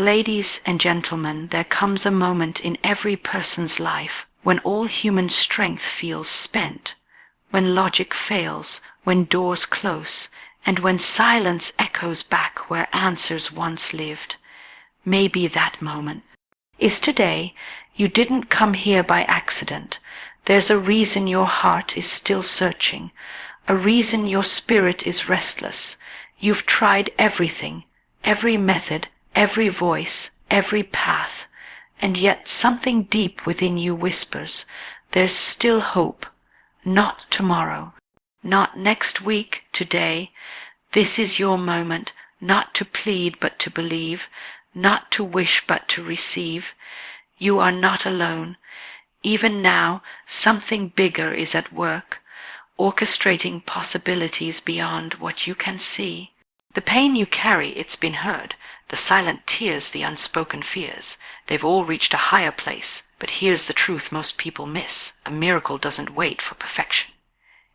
ladies and gentlemen, there comes a moment in every person's life when all human strength feels spent, when logic fails, when doors close, and when silence echoes back where answers once lived. Maybe that moment is today. You didn't come here by accident. There's a reason your heart is still searching, a reason your spirit is restless. You've tried everything, every method, every voice, every path, and yet something deep within you whispers, there's still hope. Not tomorrow, not next week, today. This is your moment, not to plead but to believe, not to wish but to receive. You are not alone. Even now, something bigger is at work, orchestrating possibilities beyond what you can see. The pain you carry, it's been heard. The silent tears, the unspoken fears. They've all reached a higher place. But here's the truth most people miss. A miracle doesn't wait for perfection.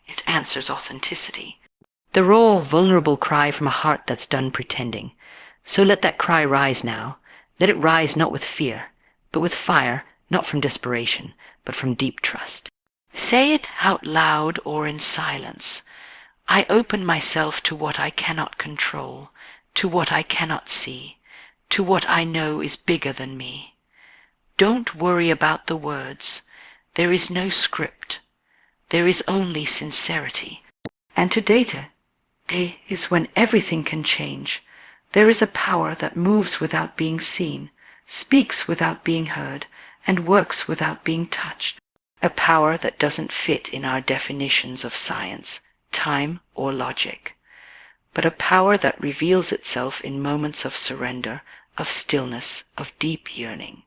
It answers authenticity. The raw, vulnerable cry from a heart that's done pretending. So let that cry rise now. Let it rise not with fear, but with fire, not from desperation, but from deep trust. Say it out loud or in silence. I open myself to what I cannot control, to what I cannot see, to what I know is bigger than me. Don't worry about the words. There is no script. There is only sincerity. And today is when everything can change. There is a power that moves without being seen, speaks without being heard, and works without being touched. A power that doesn't fit in our definitions of science, time, or logic, but a power that reveals itself in moments of surrender, of stillness, of deep yearning.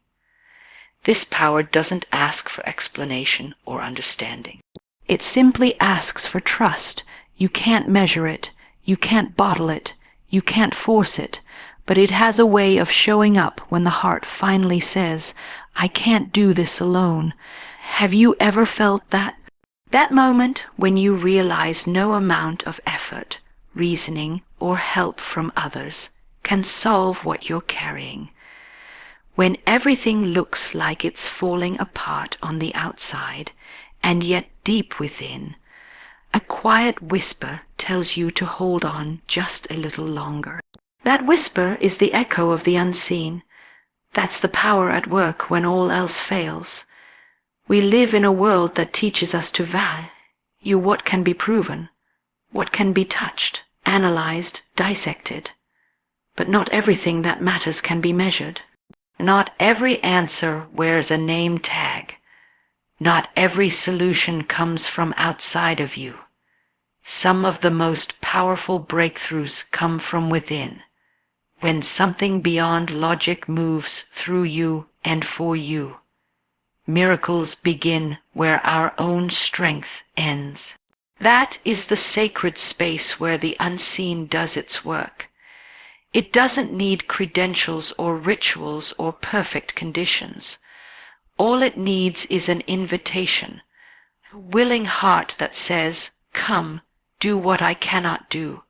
This power doesn't ask for explanation or understanding. It simply asks for trust. You can't measure it, you can't bottle it, you can't force it, but it has a way of showing up when the heart finally says, I can't do this alone. Have you ever felt that? That moment when you realize no amount of effort, reasoning, or help from others can solve what you're carrying. When everything looks like it's falling apart on the outside, and yet deep within, a quiet whisper tells you to hold on just a little longer. That whisper is the echo of the unseen. That's the power at work when all else fails. We live in a world that teaches us to value what can be proven, what can be touched, analyzed, dissected. But not everything that matters can be measured. Not every answer wears a name tag. Not every solution comes from outside of you. Some of the most powerful breakthroughs come from within, when something beyond logic moves through you and for you. Miracles begin where our own strength ends. That is the sacred space where the unseen does its work. It doesn't need credentials or rituals or perfect conditions. All it needs is an invitation, a willing heart that says, come, do what I cannot do.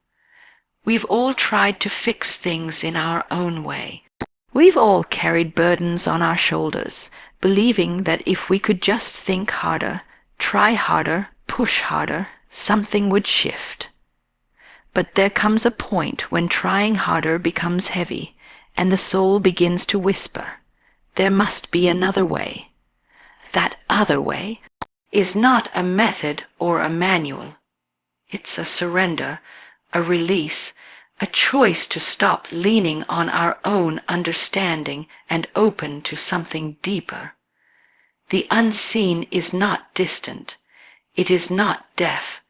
We've all tried to fix things in our own way. We've all carried burdens on our shoulders, believing that if we could just think harder, try harder, push harder, something would shift. But there comes a point when trying harder becomes heavy, and the soul begins to whisper, there must be another way. That other way is not a method or a manual. It's a surrender, a release, a choice to stop leaning on our own understanding and open to something deeper. The unseen is not distant. It is not deaf.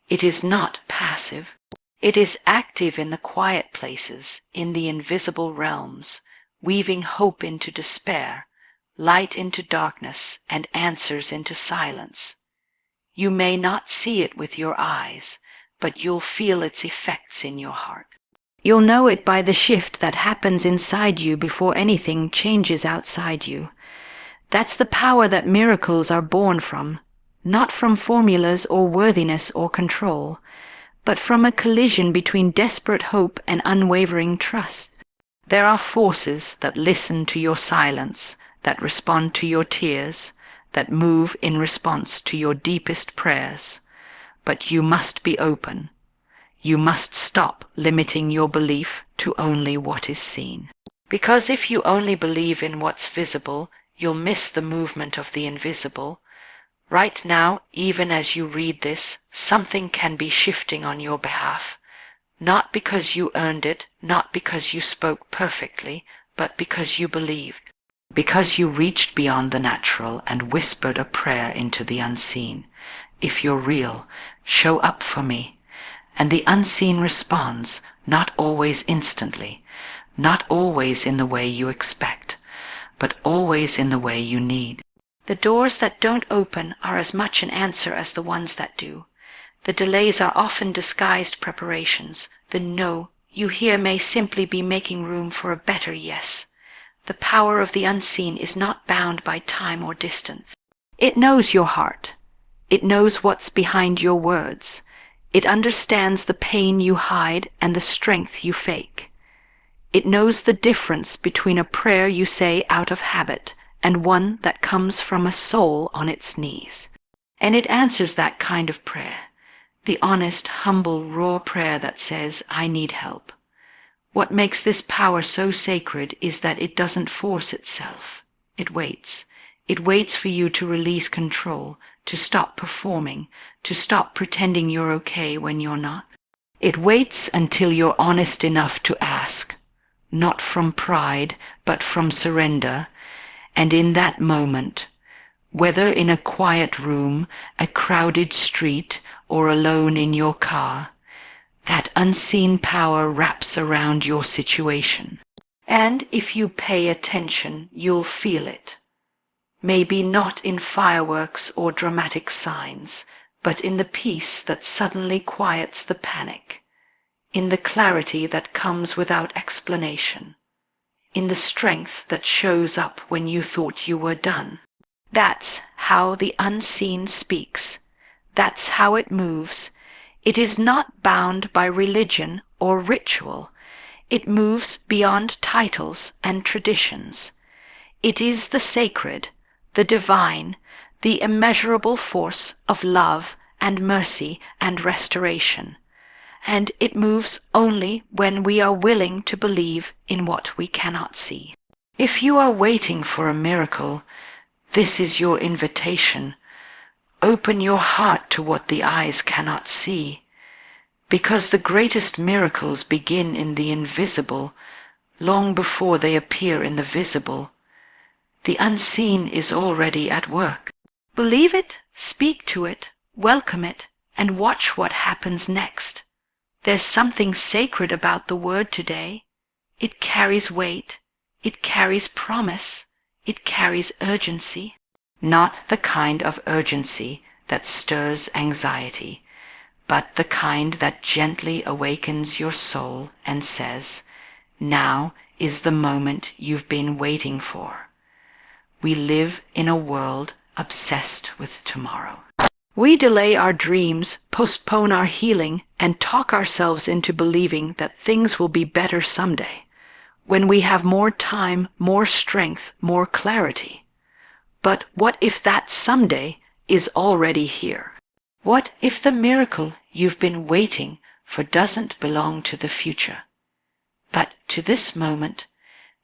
It is not passive. It is active in the quiet places, in the invisible realms, weaving hope into despair, light into darkness, and answers into silence. You may not see it with your eyes, but you'll feel its effects in your heart. You'll know it by the shift that happens inside you before anything changes outside you. That's the power that miracles are born from, not from formulas or worthiness or control, but from a collision between desperate hope and unwavering trust. There are forces that listen to your silence, that respond to your tears, that move in response to your deepest prayers. But you must be open. You must stop limiting your belief to only what is seen. Because if you only believe in what's visible, you'll miss the movement of the invisible. Right now, even as you read this, something can be shifting on your behalf. Not because you earned it, not because you spoke perfectly, but because you believed. Because you reached beyond the natural and whispered a prayer into the unseen. If you're real, show up for me. And the unseen responds, not always instantly, not always in the way you expect, but always in the way you need. The doors that don't open are as much an answer as the ones that do. The delays are often disguised preparations. The no you hear may simply be making room for a better yes. The power of the unseen is not bound by time or distance. It knows your heart. It knows what's behind your words. It understands the pain you hide and the strength you fake. It knows the difference between a prayer you say out of habit and one that comes from a soul on its knees. And it answers that kind of prayer. The honest, humble, raw prayer that says, I need help. What makes this power so sacred is that it doesn't force itself. It waits. It waits for you to release control, to stop performing, to stop pretending you're okay when you're not. It waits until you're honest enough to ask, not from pride, but from surrender. And in that moment, whether in a quiet room, a crowded street, or alone in your car, that unseen power wraps around your situation. And if you pay attention, you'll feel it. Maybe not in fireworks or dramatic signs, but in the peace that suddenly quiets the panic, in the clarity that comes without explanation, in the strength that shows up when you thought you were done. That's how the unseen speaks. That's how it moves. It is not bound by religion or ritual. It moves beyond titles and traditions. It is the sacred, the divine, the immeasurable force of love and mercy and restoration. And it moves only when we are willing to believe in what we cannot see. If you are waiting for a miracle, this is your invitation. Open your heart to what the eyes cannot see, because the greatest miracles begin in the invisible, long before they appear in the visible. The unseen is already at work. Believe it, speak to it, welcome it, and watch what happens next. There's something sacred about the word today. It carries weight. It carries promise. It carries urgency. Not the kind of urgency that stirs anxiety, but the kind that gently awakens your soul and says, now is the moment you've been waiting for. We live in a world obsessed with tomorrow. We delay our dreams, postpone our healing, and talk ourselves into believing that things will be better someday, when we have more time, more strength, more clarity. But what if that someday is already here? What if the miracle you've been waiting for doesn't belong to the future, but to this moment?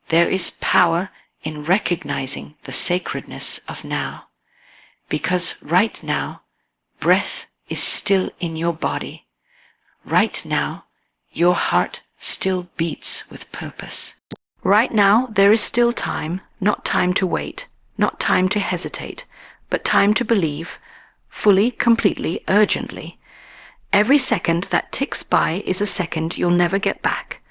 There is power in recognizing the sacredness of now, because right now, breath is still in your body. Right now, your heart still beats with purpose. Right now, there is still time, not time to wait, not time to hesitate, but time to believe, fully, completely, urgently. Every second that ticks by is a second you'll never get back.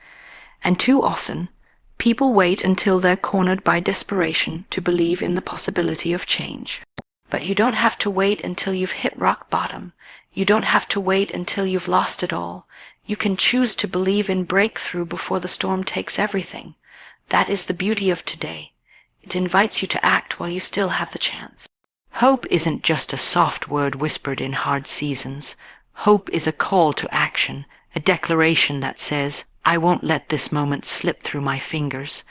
And too often, people wait until they're cornered by desperation to believe in the possibility of change. But you don't have to wait until you've hit rock bottom. You don't have to wait until you've lost it all. You can choose to believe in breakthrough before the storm takes everything. That is the beauty of today. It invites you to act while you still have the chance. Hope isn't just a soft word whispered in hard seasons. Hope is a call to action, a declaration that says, I won't let this moment slip through my fingers.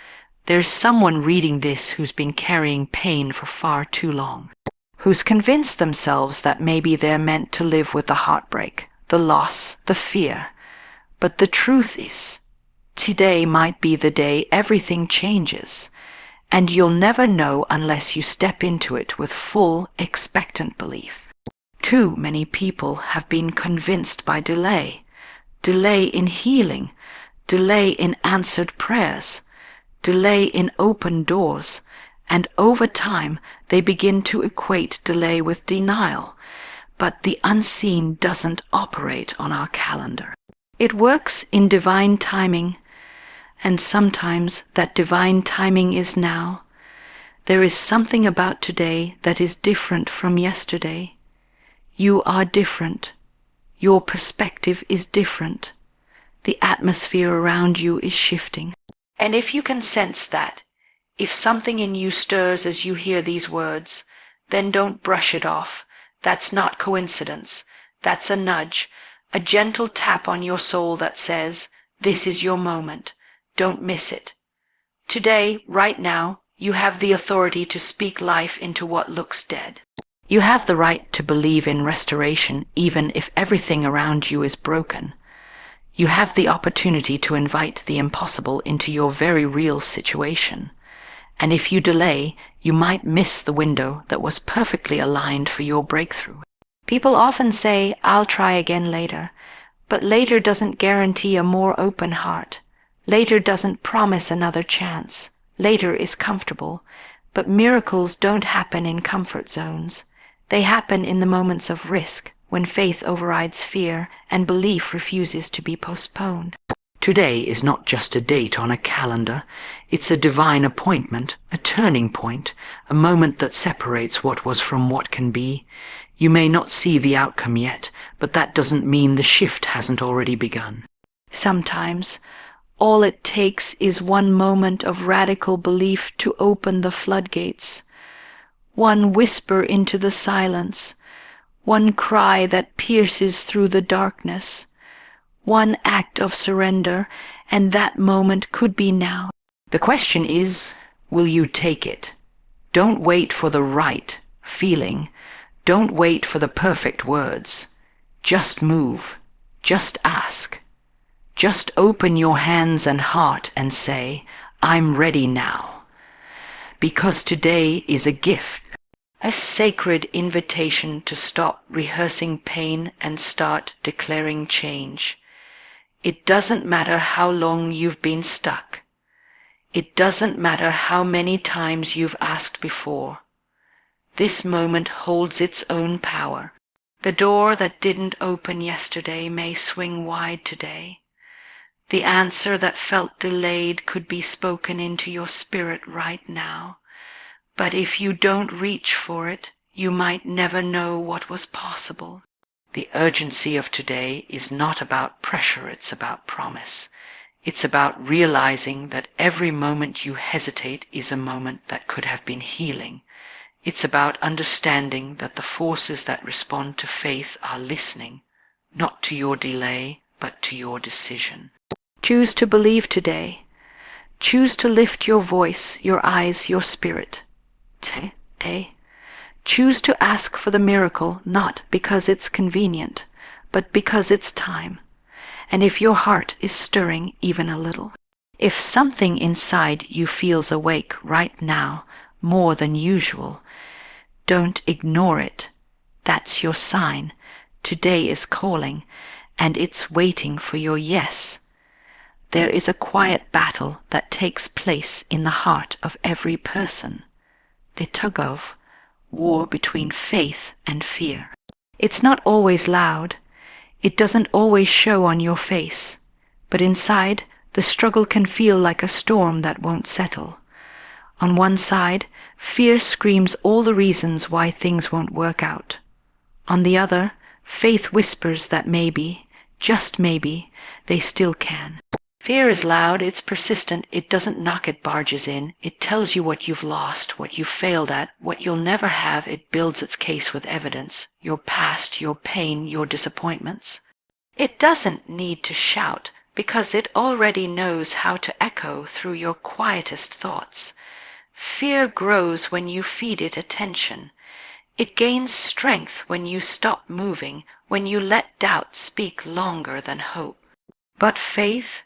There's someone reading this who's been carrying pain for far too long, who's convinced themselves that maybe they're meant to live with the heartbreak, the loss, the fear. But the truth is, today might be the day everything changes, and you'll never know unless you step into it with full, expectant belief. Too many people have been convinced by delay in healing, delay in answered prayers, delay in open doors, and over time they begin to equate delay with denial. But the unseen doesn't operate on our calendar. It works in divine timing, and sometimes that divine timing is now. There is something about today that is different from yesterday. You are different. Your perspective is different. The atmosphere around you is shifting. And if you can sense that, if something in you stirs as you hear these words, then don't brush it off. That's not coincidence. That's a nudge, a gentle tap on your soul that says, this is your moment. Don't miss it. Today, right now, you have the authority to speak life into what looks dead. You have the right to believe in restoration even if everything around you is broken. You have the opportunity to invite the impossible into your very real situation. And if you delay, you might miss the window that was perfectly aligned for your breakthrough. People often say, I'll try again later, but later doesn't guarantee a more open heart. Later doesn't promise another chance. Later is comfortable, but miracles don't happen in comfort zones. They happen in the moments of risk, when faith overrides fear and belief refuses to be postponed. Today is not just a date on a calendar. It's a divine appointment, a turning point, a moment that separates what was from what can be. You may not see the outcome yet, but that doesn't mean the shift hasn't already begun. Sometimes, all it takes is one moment of radical belief to open the floodgates. One whisper into the silence. One cry that pierces through the darkness. One act of surrender, and that moment could be now. The question is, will you take it? Don't wait for the right feeling. Don't wait for the perfect words. Just move. Just ask. Just open your hands and heart and say, I'm ready now. Because today is a gift. A sacred invitation to stop rehearsing pain and start declaring change. It doesn't matter how long you've been stuck. It doesn't matter how many times you've asked before. This moment holds its own power. The door that didn't open yesterday may swing wide today. The answer that felt delayed could be spoken into your spirit right now. But if you don't reach for it, you might never know what was possible. The urgency of today is not about pressure, it's about promise. It's about realizing that every moment you hesitate is a moment that could have been healing. It's about understanding that the forces that respond to faith are listening, not to your delay, but to your decision. Choose to believe today. Choose to lift your voice, your eyes, your spirit. Choose to ask for the miracle, not because it's convenient, but because it's time. And if your heart is stirring even a little, if something inside you feels awake right now more than usual, don't ignore it. That's your sign. Today is calling, and it's waiting for your yes. There is a quiet battle that takes place in the heart of every person. The tug-of war between faith and fear. It's not always loud. It doesn't always show on your face. But inside, the struggle can feel like a storm that won't settle. On one side, fear screams all the reasons why things won't work out. On the other, faith whispers that maybe, just maybe, they still can. Fear is loud, it's persistent, it doesn't knock, it barges in. It tells you what you've lost, what you've failed at, what you'll never have. It builds its case with evidence, your past, your pain, your disappointments. It doesn't need to shout because it already knows how to echo through your quietest thoughts. Fear grows when you feed it attention. It gains strength when you stop moving, when you let doubt speak longer than hope. But faith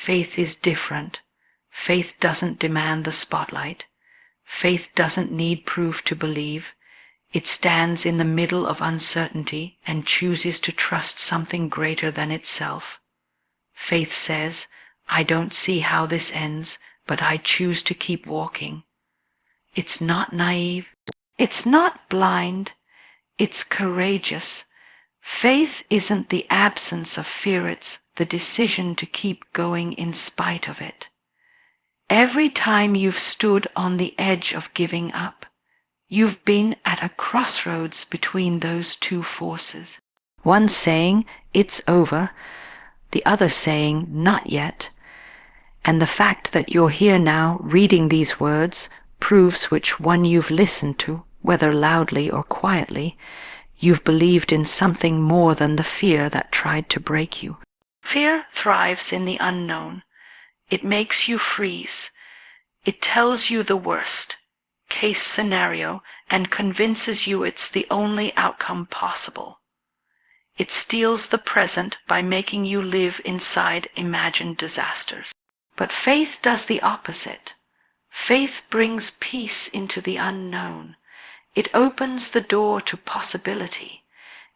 is different. Faith doesn't demand the spotlight. Faith doesn't need proof to believe. It stands in the middle of uncertainty and chooses to trust something greater than itself. Faith says, I don't see how this ends, but I choose to keep walking. It's not naive. It's not blind. It's courageous. Faith isn't the absence of fear, it's the decision to keep going in spite of it. Every time you've stood on the edge of giving up, you've been at a crossroads between those two forces. One saying, it's over, the other saying, not yet. And the fact that you're here now reading these words proves which one you've listened to, whether loudly or quietly. You've believed in something more than the fear that tried to break you. Fear thrives in the unknown. It makes you freeze. It tells you the worst case scenario and convinces you it's the only outcome possible. It steals the present by making you live inside imagined disasters. But faith does the opposite. Faith brings peace into the unknown. It opens the door to possibility.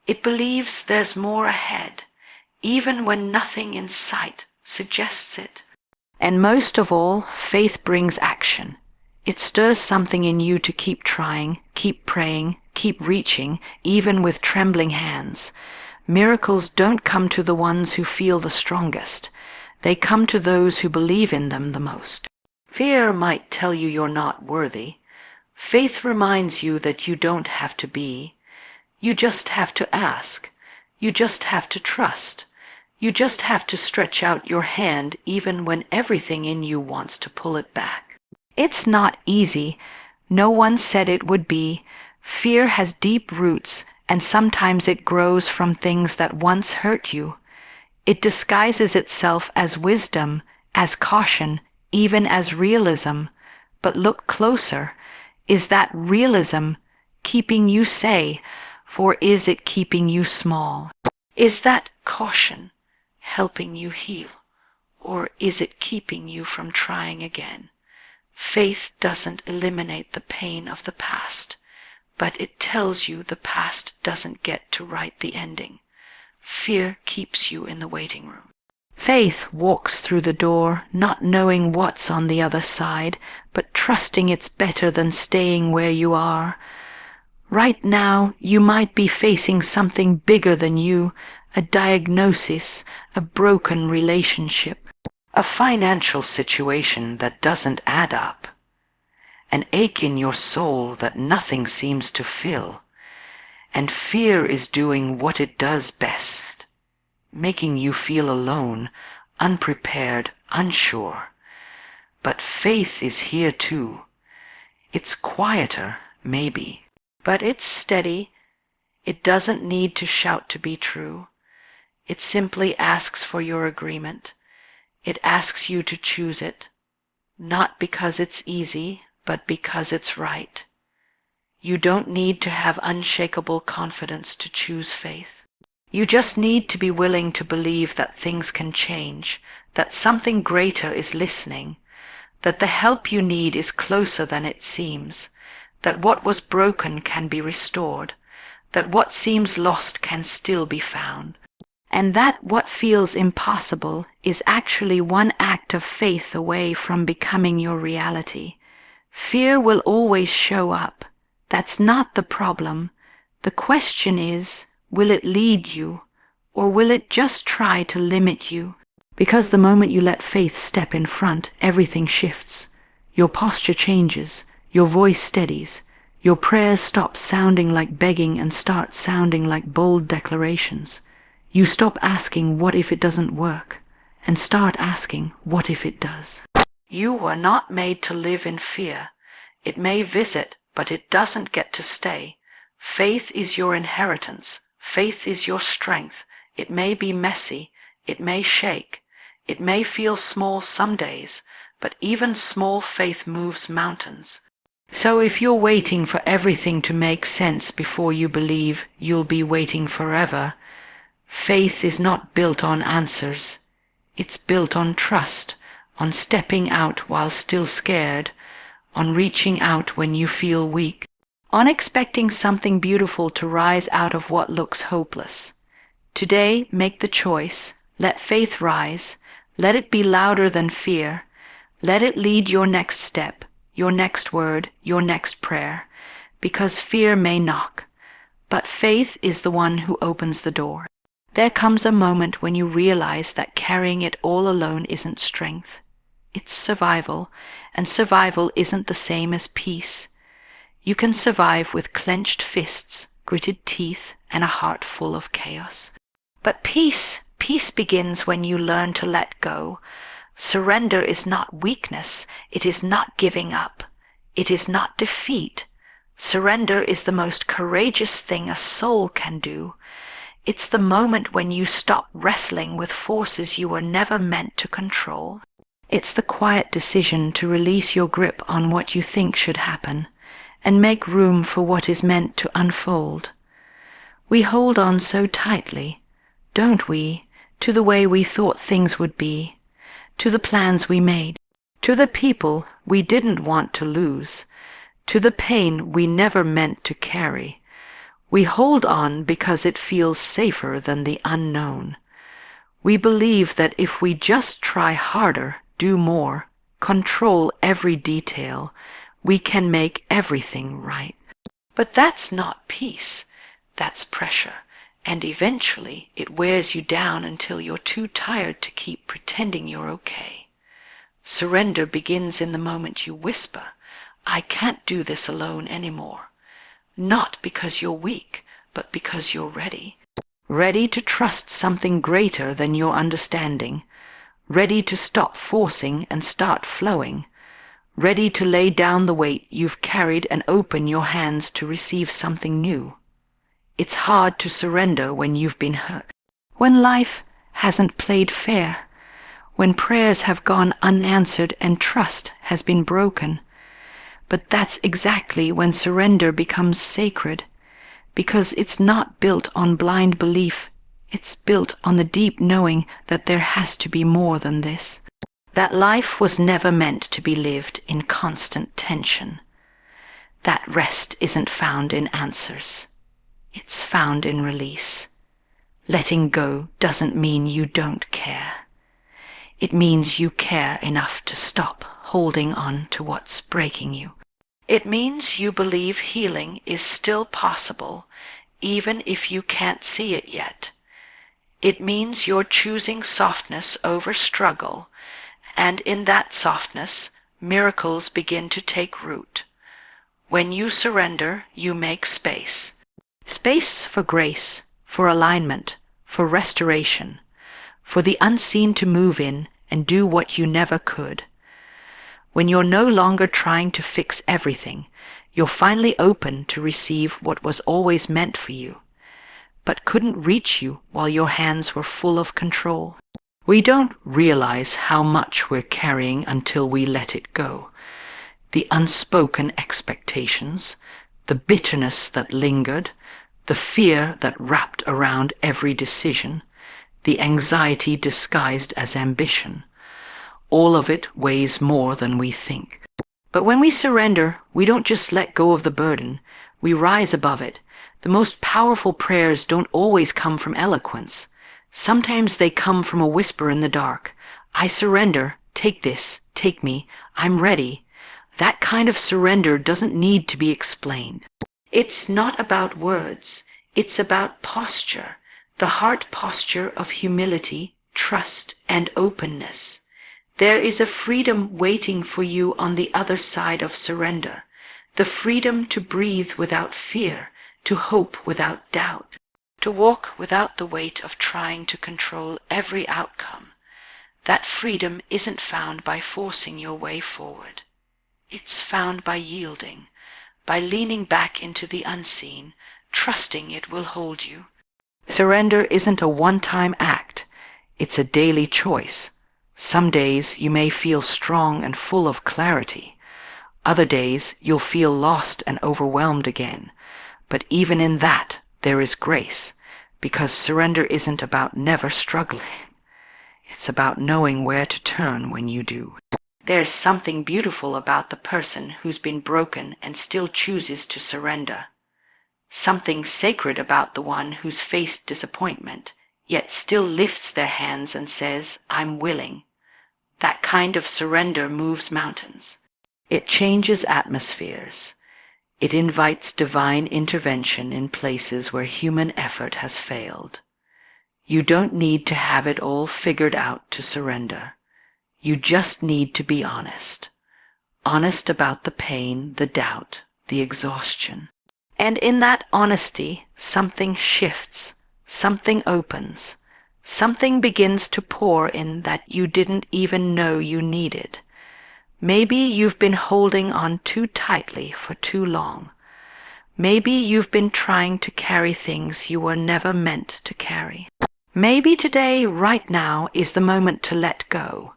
It believes there's more ahead, even when nothing in sight suggests it. And most of all, faith brings action. It stirs something in you to keep trying, keep praying, keep reaching, even with trembling hands. Miracles don't come to the ones who feel the strongest. They come to those who believe in them the most. Fear might tell you you're not worthy. Faith reminds you that you don't have to be. You just have to ask. You just have to trust. You just have to stretch out your hand even when everything in you wants to pull it back. It's not easy. No one said it would be. Fear has deep roots, and sometimes it grows from things that once hurt you. It disguises itself as wisdom, as caution, even as realism. But look closer. Is that realism keeping you safe, or is it keeping you small? Is that caution helping you heal, or is it keeping you from trying again? Faith doesn't eliminate the pain of the past, but it tells you the past doesn't get to write the ending. Fear keeps you in the waiting room. Faith walks through the door, not knowing what's on the other side, but trusting it's better than staying where you are. Right now, you might be facing something bigger than you, a diagnosis, a broken relationship, a financial situation that doesn't add up, an ache in your soul that nothing seems to fill, and fear is doing what it does best, making you feel alone, unprepared, unsure. But faith is here too. It's quieter, maybe, but it's steady. It doesn't need to shout to be true. It simply asks for your agreement. It asks you to choose it, not because it's easy, but because it's right. You don't need to have unshakable confidence to choose faith. You just need to be willing to believe that things can change, that something greater is listening, that the help you need is closer than it seems, that what was broken can be restored, that what seems lost can still be found, and that what feels impossible is actually one act of faith away from becoming your reality. Fear will always show up. That's not the problem. The question is, will it lead you, or will it just try to limit you? Because the moment you let faith step in front, everything shifts. Your posture changes, your voice steadies, your prayers stop sounding like begging and start sounding like bold declarations. You stop asking, what if it doesn't work, and start asking, what if it does? You were not made to live in fear. It may visit, but it doesn't get to stay. Faith is your inheritance. Faith is your strength. It may be messy. It may shake. It may feel small some days, but even small faith moves mountains. So if you're waiting for everything to make sense before you believe, you'll be waiting forever. Faith is not built on answers. It's built on trust, on stepping out while still scared, on reaching out when you feel weak, on expecting something beautiful to rise out of what looks hopeless. Today, make the choice. Let faith rise. Let it be louder than fear. Let it lead your next step, your next word, your next prayer, because fear may knock, but faith is the one who opens the door. There comes a moment when you realize that carrying it all alone isn't strength. It's survival, and survival isn't the same as peace. You can survive with clenched fists, gritted teeth, and a heart full of chaos. But peace begins when you learn to let go. Surrender is not weakness. It is not giving up. It is not defeat. Surrender is the most courageous thing a soul can do. It's the moment when you stop wrestling with forces you were never meant to control. It's the quiet decision to release your grip on what you think should happen and make room for what is meant to unfold. We hold on so tightly, don't we, to the way we thought things would be, to the plans we made, to the people we didn't want to lose, to the pain we never meant to carry. We hold on because it feels safer than the unknown. We believe that if we just try harder, do more, control every detail, we can make everything right. But that's not peace. That's pressure. And eventually it wears you down until you're too tired to keep pretending you're okay. Surrender begins in the moment you whisper, I can't do this alone anymore. Not because you're weak, but because you're ready. Ready to trust something greater than your understanding. Ready to stop forcing and start flowing. Ready to lay down the weight you've carried and open your hands to receive something new. It's hard to surrender when you've been hurt, when life hasn't played fair, when prayers have gone unanswered and trust has been broken. But that's exactly when surrender becomes sacred, because it's not built on blind belief. It's built on the deep knowing that there has to be more than this, that life was never meant to be lived in constant tension. That rest isn't found in answers. It's found in release. Letting go doesn't mean you don't care. It means you care enough to stop holding on to what's breaking you. It means you believe healing is still possible, even if you can't see it yet. It means you're choosing softness over struggle, and in that softness, miracles begin to take root. When you surrender, you make space. Space for grace, for alignment, for restoration, for the unseen to move in and do what you never could. When you're no longer trying to fix everything, you're finally open to receive what was always meant for you, but couldn't reach you while your hands were full of control. We don't realize how much we're carrying until we let it go. The unspoken expectations, the bitterness that lingered, the fear that wrapped around every decision, the anxiety disguised as ambition. All of it weighs more than we think. But when we surrender, we don't just let go of the burden. We rise above it. The most powerful prayers don't always come from eloquence. Sometimes they come from a whisper in the dark. I surrender. Take this. Take me. I'm ready. That kind of surrender doesn't need to be explained. It's not about words. It's about posture, the heart posture of humility, trust, and openness. There is a freedom waiting for you on the other side of surrender, the freedom to breathe without fear, to hope without doubt, to walk without the weight of trying to control every outcome. That freedom isn't found by forcing your way forward. It's found by yielding, by leaning back into the unseen, trusting it will hold you. Surrender isn't a one-time act. It's a daily choice. Some days you may feel strong and full of clarity. Other days you'll feel lost and overwhelmed again. But even in that, there is grace, because surrender isn't about never struggling. It's about knowing where to turn when you do. There's something beautiful about the person who's been broken and still chooses to surrender. Something sacred about the one who's faced disappointment, yet still lifts their hands and says, "I'm willing." That kind of surrender moves mountains. It changes atmospheres. It invites divine intervention in places where human effort has failed. You don't need to have it all figured out to surrender. You just need to be honest. Honest about the pain, the doubt, the exhaustion. And in that honesty, something shifts, something opens, something begins to pour in that you didn't even know you needed. Maybe you've been holding on too tightly for too long. Maybe you've been trying to carry things you were never meant to carry. Maybe today, right now, is the moment to let go,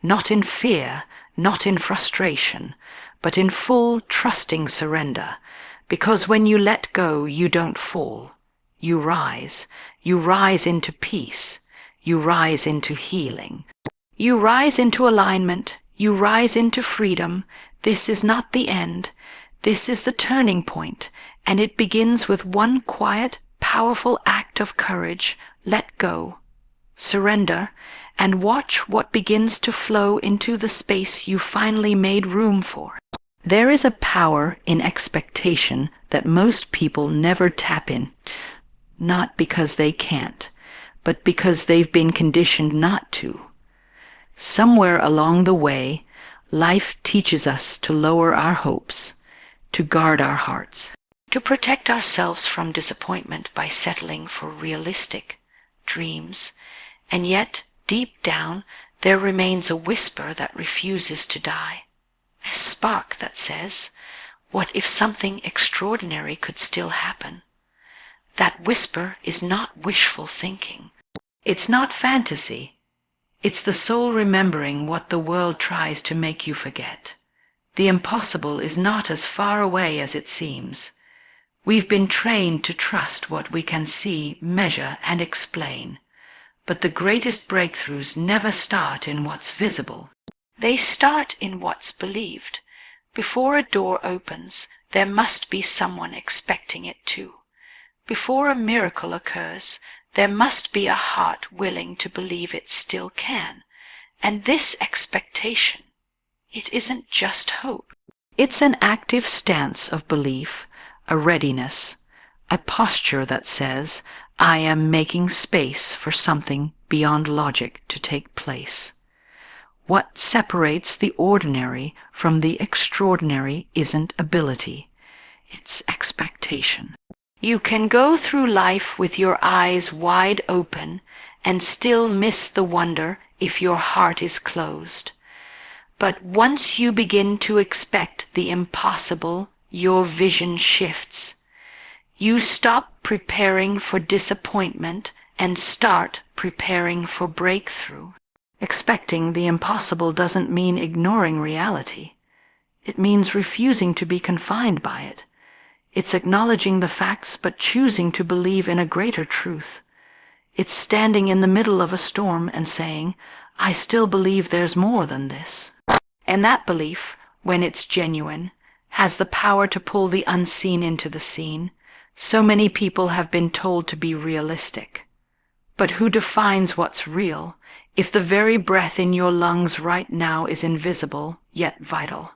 not in fear, not in frustration, but in full, trusting surrender. Because when you let go, you don't fall. You rise. You rise into peace. You rise into healing. You rise into alignment. You rise into freedom. This is not the end. This is the turning point, and it begins with one quiet, powerful act of courage. Let go. Surrender, and watch what begins to flow into the space you finally made room for. There is a power in expectation that most people never tap in, not because they can't, but because they've been conditioned not to. Somewhere along the way, life teaches us to lower our hopes, to guard our hearts, to protect ourselves from disappointment by settling for realistic dreams, and yet, deep down, there remains a whisper that refuses to die. A spark that says, what if something extraordinary could still happen? That whisper is not wishful thinking. It's not fantasy. It's the soul remembering what the world tries to make you forget. The impossible is not as far away as it seems. We've been trained to trust what we can see, measure, and explain. But the greatest breakthroughs never start in what's visible. They start in what's believed. Before a door opens, there must be someone expecting it too. Before a miracle occurs, there must be a heart willing to believe it still can. And this expectation, it isn't just hope. It's an active stance of belief, a readiness, a posture that says, I am making space for something beyond logic to take place. What separates the ordinary from the extraordinary isn't ability, it's expectation. You can go through life with your eyes wide open and still miss the wonder if your heart is closed. But once you begin to expect the impossible, your vision shifts. You stop preparing for disappointment and start preparing for breakthrough. Expecting the impossible doesn't mean ignoring reality. It means refusing to be confined by it. It's acknowledging the facts but choosing to believe in a greater truth. It's standing in the middle of a storm and saying, I still believe there's more than this. And that belief, when it's genuine, has the power to pull the unseen into the scene. So many people have been told to be realistic. But who defines what's real if the very breath in your lungs right now is invisible, yet vital?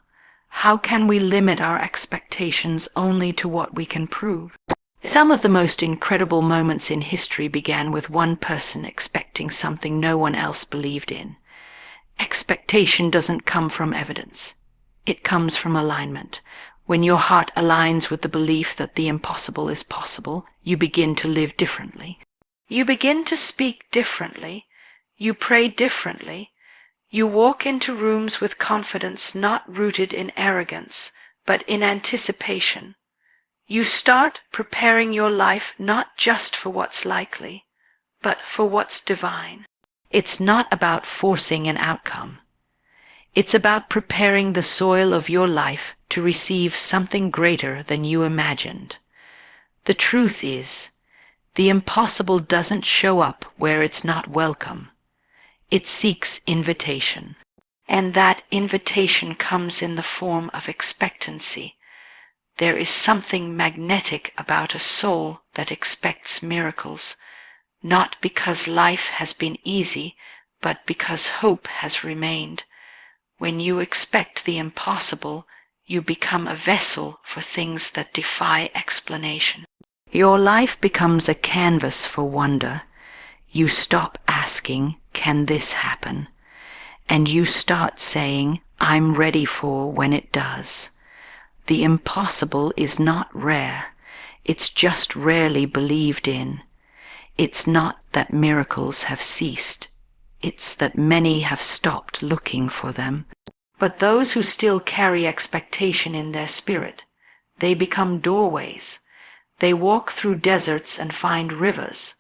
How can we limit our expectations only to what we can prove? Some of the most incredible moments in history began with one person expecting something no one else believed in. Expectation doesn't come from evidence. It comes from alignment. When your heart aligns with the belief that the impossible is possible, you begin to live differently. You begin to speak differently. You pray differently. You walk into rooms with confidence not rooted in arrogance, but in anticipation. You start preparing your life not just for what's likely, but for what's divine. It's not about forcing an outcome. It's about preparing the soil of your life to receive something greater than you imagined. The truth is, the impossible doesn't show up where it's not welcome. It seeks invitation. And that invitation comes in the form of expectancy. There is something magnetic about a soul that expects miracles, not because life has been easy, but because hope has remained. When you expect the impossible, you become a vessel for things that defy explanation. Your life becomes a canvas for wonder. You stop asking, "Can this happen?" And you start saying, "I'm ready for when it does." The impossible is not rare. It's just rarely believed in. It's not that miracles have ceased. It's that many have stopped looking for them. But those who still carry expectation in their spirit, they become doorways. They walk through deserts and find rivers.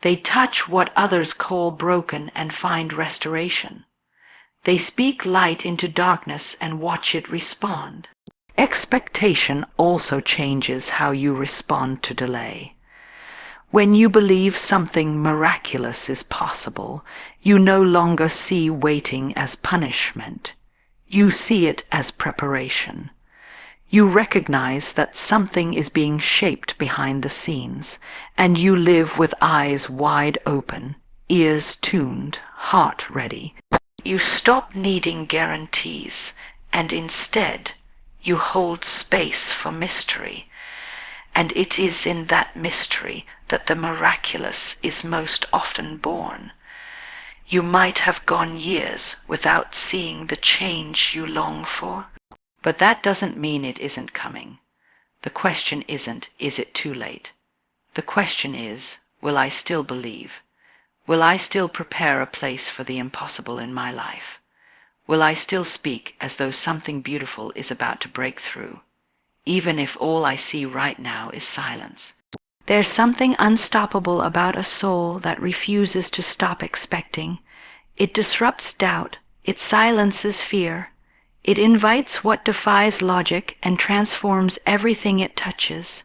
They touch what others call broken and find restoration. They speak light into darkness and watch it respond. Expectation also changes how you respond to delay. When you believe something miraculous is possible, you no longer see waiting as punishment. You see it as preparation. You recognize that something is being shaped behind the scenes, and you live with eyes wide open, ears tuned, heart ready. You stop needing guarantees, and instead you hold space for mystery. And it is in that mystery that the miraculous is most often born. You might have gone years without seeing the change you long for, but that doesn't mean it isn't coming. The question isn't, is it too late? The question is, will I still believe? Will I still prepare a place for the impossible in my life? Will I still speak as though something beautiful is about to break through, even if all I see right now is silence? There's something unstoppable about a soul that refuses to stop expecting. It disrupts doubt. It silences fear. It invites what defies logic and transforms everything it touches.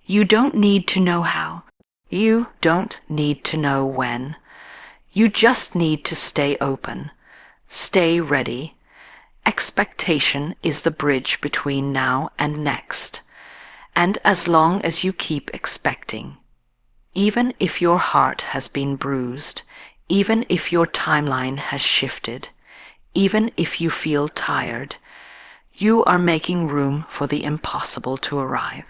You don't need to know how. You don't need to know when. You just need to stay open. Stay ready. Expectation is the bridge between now and next. And as long as you keep expecting, even if your heart has been bruised, even if your timeline has shifted, even if you feel tired, you are making room for the impossible to arrive.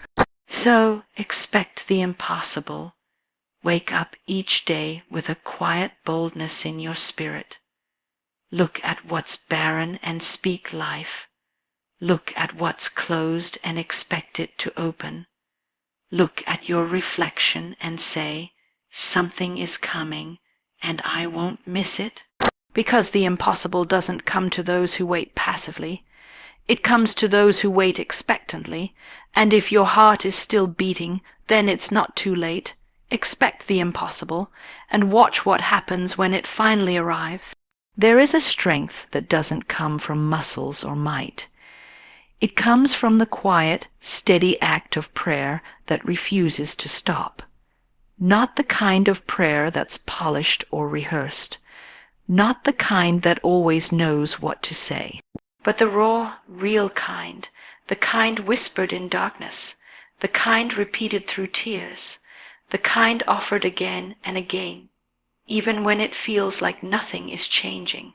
So expect the impossible. Wake up each day with a quiet boldness in your spirit. Look at what's barren and speak life. Look at what's closed and expect it to open. Look at your reflection and say, something is coming and I won't miss it. Because the impossible doesn't come to those who wait passively. It comes to those who wait expectantly. And if your heart is still beating, then it's not too late. Expect the impossible and watch what happens when it finally arrives. There is a strength that doesn't come from muscles or might. It comes from the quiet, steady act of prayer that refuses to stop. Not the kind of prayer that's polished or rehearsed. Not the kind that always knows what to say. But the raw, real kind, the kind whispered in darkness, the kind repeated through tears, the kind offered again and again, even when it feels like nothing is changing.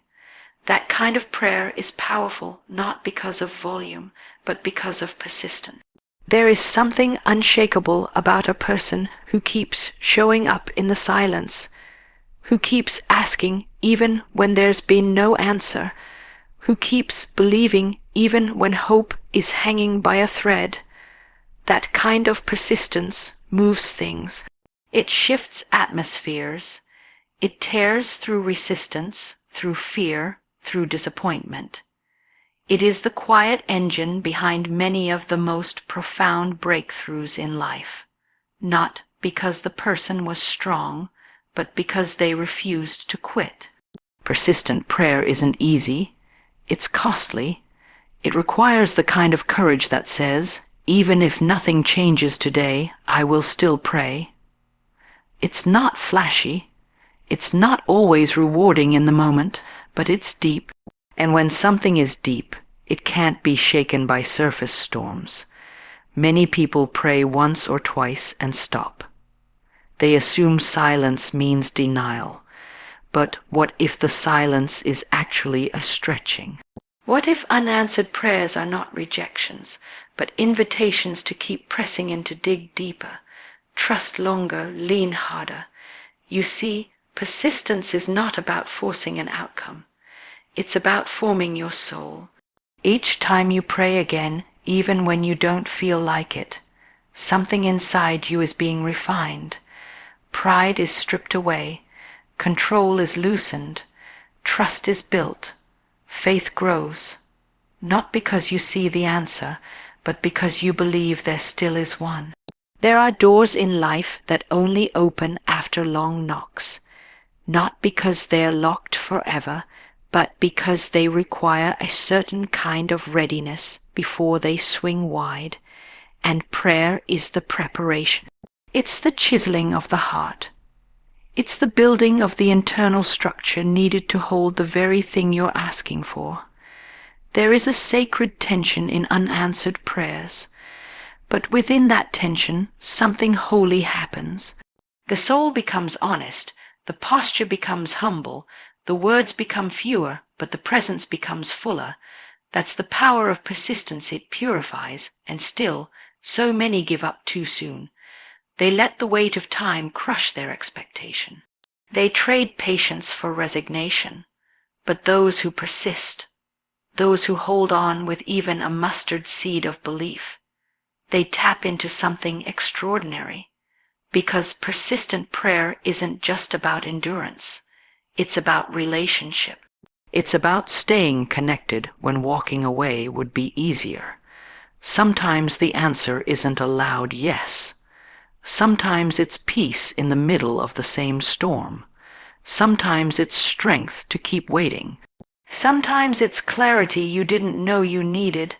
That kind of prayer is powerful not because of volume, but because of persistence. There is something unshakable about a person who keeps showing up in the silence, who keeps asking even when there's been no answer, who keeps believing even when hope is hanging by a thread. That kind of persistence moves things. It shifts atmospheres. It tears through resistance, through fear, through disappointment. It is the quiet engine behind many of the most profound breakthroughs in life, not because the person was strong, but because they refused to quit. Persistent prayer isn't easy. It's costly. It requires the kind of courage that says, even if nothing changes today, I will still pray. It's not flashy. It's not always rewarding in the moment, but it's deep. And when something is deep, it can't be shaken by surface storms. Many people pray once or twice and stop. They assume silence means denial. But what if the silence is actually a stretching? What if unanswered prayers are not rejections, but invitations to keep pressing in, to dig deeper, trust longer, lean harder? You see, persistence is not about forcing an outcome. It's about forming your soul. Each time you pray again, even when you don't feel like it, something inside you is being refined. Pride is stripped away. Control is loosened. Trust is built. Faith grows. Not because you see the answer, but because you believe there still is one. There are doors in life that only open after long knocks. Not because they're locked forever, but because they require a certain kind of readiness before they swing wide, and prayer is the preparation. It's the chiseling of the heart. It's the building of the internal structure needed to hold the very thing you're asking for. There is a sacred tension in unanswered prayers, but within that tension, something holy happens. The soul becomes honest, the posture becomes humble, the words become fewer, but the presence becomes fuller. That's the power of persistence. It purifies, and still, so many give up too soon. They let the weight of time crush their expectation. They trade patience for resignation. But those who persist, those who hold on with even a mustard seed of belief, they tap into something extraordinary. Because persistent prayer isn't just about endurance. It's about relationship. It's about staying connected when walking away would be easier. Sometimes the answer isn't a loud yes. Sometimes it's peace in the middle of the same storm. Sometimes it's strength to keep waiting. Sometimes it's clarity you didn't know you needed.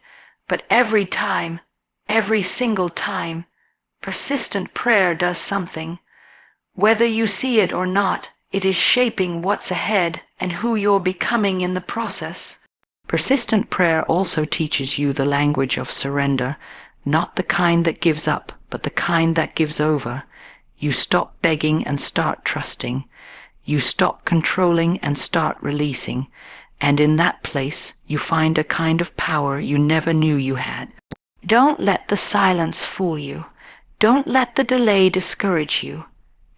But every time, every single time, persistent prayer does something. Whether you see it or not, it is shaping what's ahead and who you're becoming in the process. Persistent prayer also teaches you the language of surrender, not the kind that gives up, but the kind that gives over. You stop begging and start trusting. You stop controlling and start releasing. And in that place, you find a kind of power you never knew you had. Don't let the silence fool you. Don't let the delay discourage you.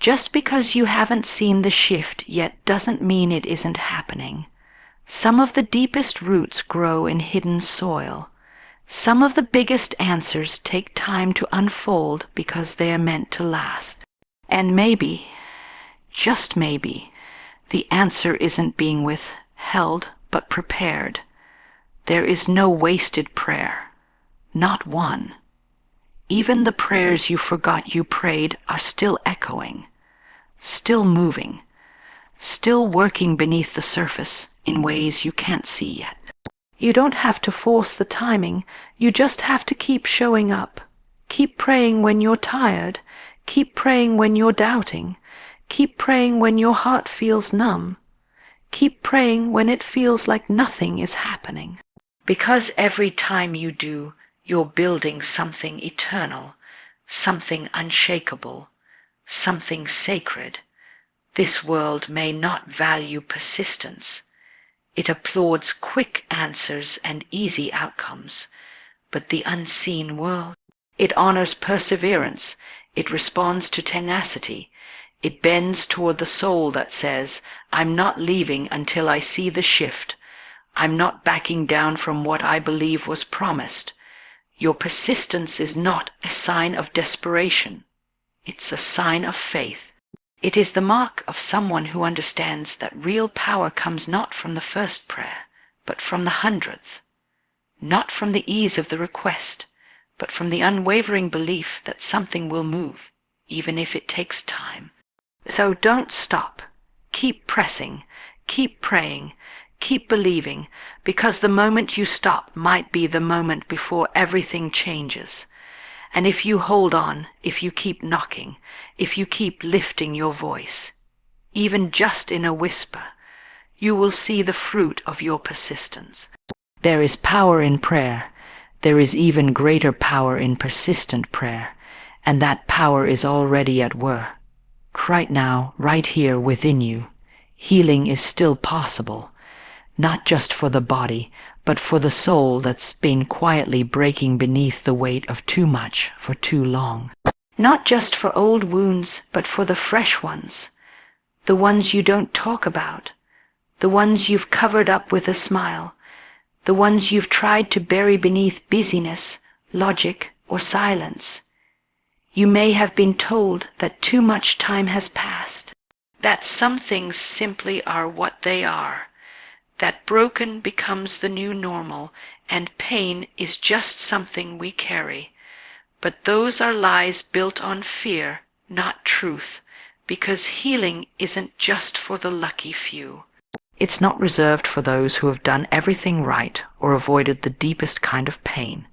Just because you haven't seen the shift yet doesn't mean it isn't happening. Some of the deepest roots grow in hidden soil. Some of the biggest answers take time to unfold because they are meant to last. And maybe, just maybe, the answer isn't being withheld but prepared. There is no wasted prayer, not one. Even the prayers you forgot you prayed are still echoing, still moving, still working beneath the surface in ways you can't see yet. You don't have to force the timing, you just have to keep showing up. Keep praying when you're tired, keep praying when you're doubting, keep praying when your heart feels numb, keep praying when it feels like nothing is happening. Because every time you do, you're building something eternal, something unshakable, something sacred. This world may not value persistence. It applauds quick answers and easy outcomes. But the unseen world, it honors perseverance. It responds to tenacity. It bends toward the soul that says, I'm not leaving until I see the shift. I'm not backing down from what I believe was promised. Your persistence is not a sign of desperation. It's a sign of faith. It is the mark of someone who understands that real power comes not from the first prayer, but from the 100th. not from the ease of the request, but from the unwavering belief that something will move, even if it takes time. So don't stop. Keep pressing, keep praying, keep believing, because the moment you stop might be the moment before everything changes. And if you hold on, if you keep knocking, if you keep lifting your voice, even just in a whisper, you will see the fruit of your persistence. There is power in prayer. There is even greater power in persistent prayer, and that power is already at work. Right now, right here within you, healing is still possible, not just for the body, but for the soul that's been quietly breaking beneath the weight of too much for too long. Not just for old wounds, but for the fresh ones, the ones you don't talk about, the ones you've covered up with a smile, the ones you've tried to bury beneath busyness, logic, or silence. You may have been told that too much time has passed, that some things simply are what they are, that broken becomes the new normal, and pain is just something we carry. But those are lies built on fear, not truth, because healing isn't just for the lucky few. It's not reserved for those who have done everything right or avoided the deepest kind of pain.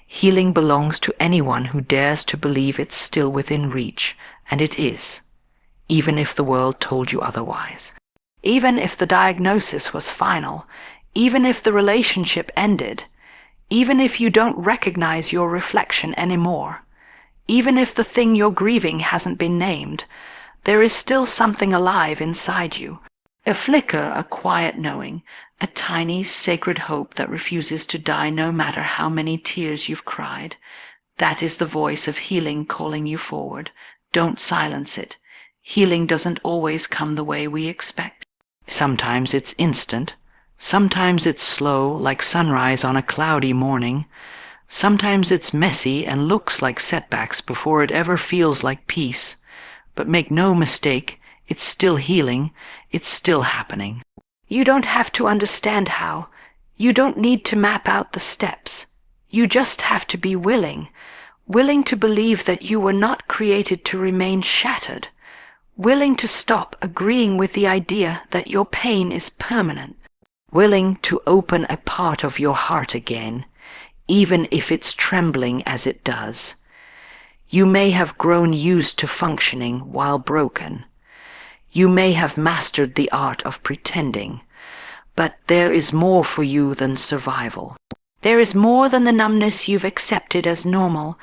Healing belongs to anyone who dares to believe it's still within reach, and it is, even if the world told you otherwise. Even if the diagnosis was final, even if the relationship ended, even if you don't recognize your reflection anymore, even if the thing you're grieving hasn't been named, there is still something alive inside you. A flicker, a quiet knowing, a tiny, sacred hope that refuses to die no matter how many tears you've cried. That is the voice of healing calling you forward. Don't silence it. Healing doesn't always come the way we expect. Sometimes it's instant. Sometimes it's slow, like sunrise on a cloudy morning. Sometimes it's messy and looks like setbacks before it ever feels like peace. But make no mistake, it's still healing. It's still happening. You don't have to understand how. You don't need to map out the steps. You just have to be willing to believe that you were not created to remain shattered, willing to stop agreeing with the idea that your pain is permanent, willing to open a part of your heart again, even if it's trembling as it does. You may have grown used to functioning while broken. You may have mastered the art of pretending, but there is more for you than survival. There is more than the numbness you've accepted as normal.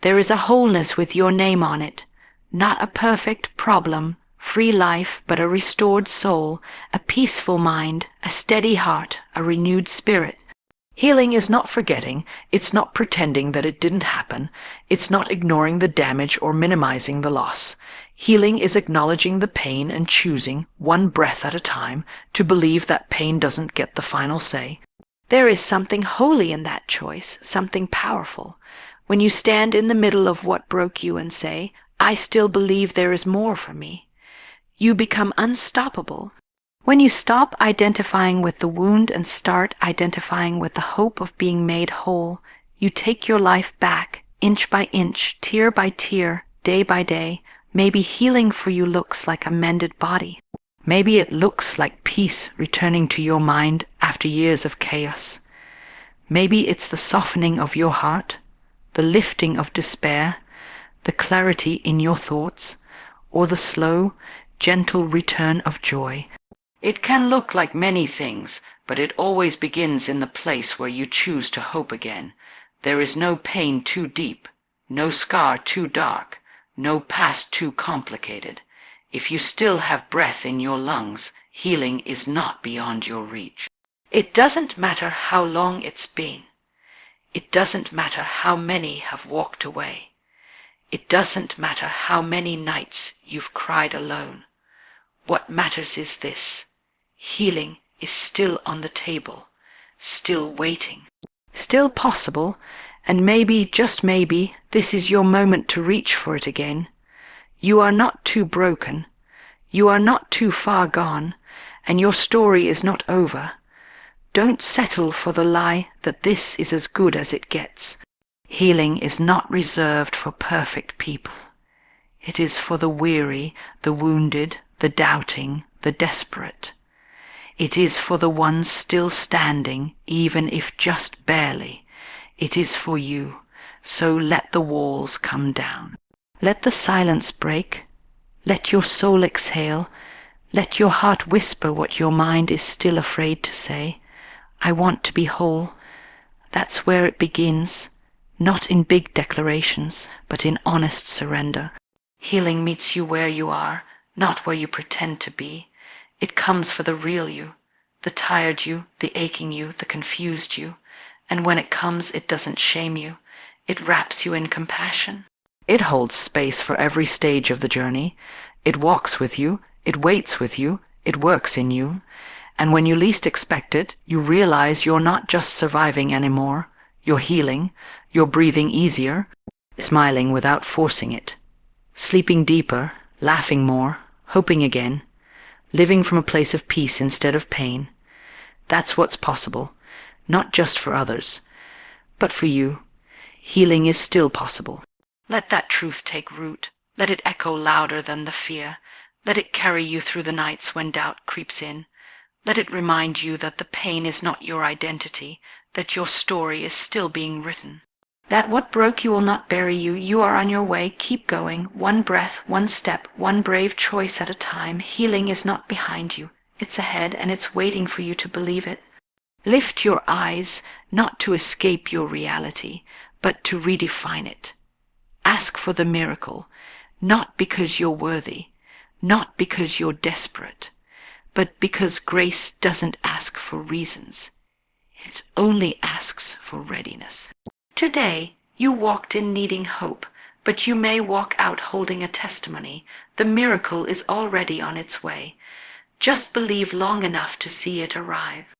There is a wholeness with your name on it, not a perfect problem, free life, but a restored soul, a peaceful mind, a steady heart, a renewed spirit. Healing is not forgetting, it's not pretending that it didn't happen, it's not ignoring the damage or minimizing the loss. Healing is acknowledging the pain and choosing, one breath at a time, to believe that pain doesn't get the final say. There is something holy in that choice, something powerful. When you stand in the middle of what broke you and say, I still believe there is more for me, you become unstoppable. When you stop identifying with the wound and start identifying with the hope of being made whole, you take your life back, inch by inch, tear by tear, day by day. Maybe healing for you looks like a mended body. Maybe it looks like peace returning to your mind after years of chaos. Maybe it's the softening of your heart, the lifting of despair, the clarity in your thoughts, or the slow, gentle return of joy. It can look like many things, but it always begins in the place where you choose to hope again. There is no pain too deep, no scar too dark, no past too complicated. If you still have breath in your lungs, healing is not beyond your reach. It doesn't matter how long it's been. It doesn't matter how many have walked away. It doesn't matter how many nights you've cried alone. What matters is this: healing is still on the table, still waiting, still possible, and maybe, just maybe, this is your moment to reach for it again. You are not too broken. You are not too far gone, and your story is not over. Don't settle for the lie that this is as good as it gets. Healing is not reserved for perfect people. It is for the weary, the wounded, the doubting, the desperate. It is for the ones still standing, even if just barely. It is for you, so let the walls come down. Let the silence break. Let your soul exhale. Let your heart whisper what your mind is still afraid to say. I want to be whole. That's where it begins, not in big declarations, but in honest surrender. Healing meets you where you are, not where you pretend to be. It comes for the real you, the tired you, the aching you, the confused you. And when it comes, it doesn't shame you. It wraps you in compassion. It holds space for every stage of the journey. It walks with you. It waits with you. It works in you. And when you least expect it, you realize you're not just surviving anymore. You're healing. You're breathing easier, smiling without forcing it, sleeping deeper, laughing more, hoping again, living from a place of peace instead of pain. That's what's possible, not just for others, but for you. Healing is still possible. Let that truth take root. Let it echo louder than the fear. Let it carry you through the nights when doubt creeps in. Let it remind you that the pain is not your identity, that your story is still being written. That what broke you will not bury you. You are on your way. Keep going. One breath, one step, one brave choice at a time. Healing is not behind you. It's ahead, and it's waiting for you to believe it. Lift your eyes, not to escape your reality, but to redefine it. Ask for the miracle, not because you're worthy, not because you're desperate, but because grace doesn't ask for reasons. It only asks for readiness. Today, you walked in needing hope, but you may walk out holding a testimony. The miracle is already on its way. Just believe long enough to see it arrive.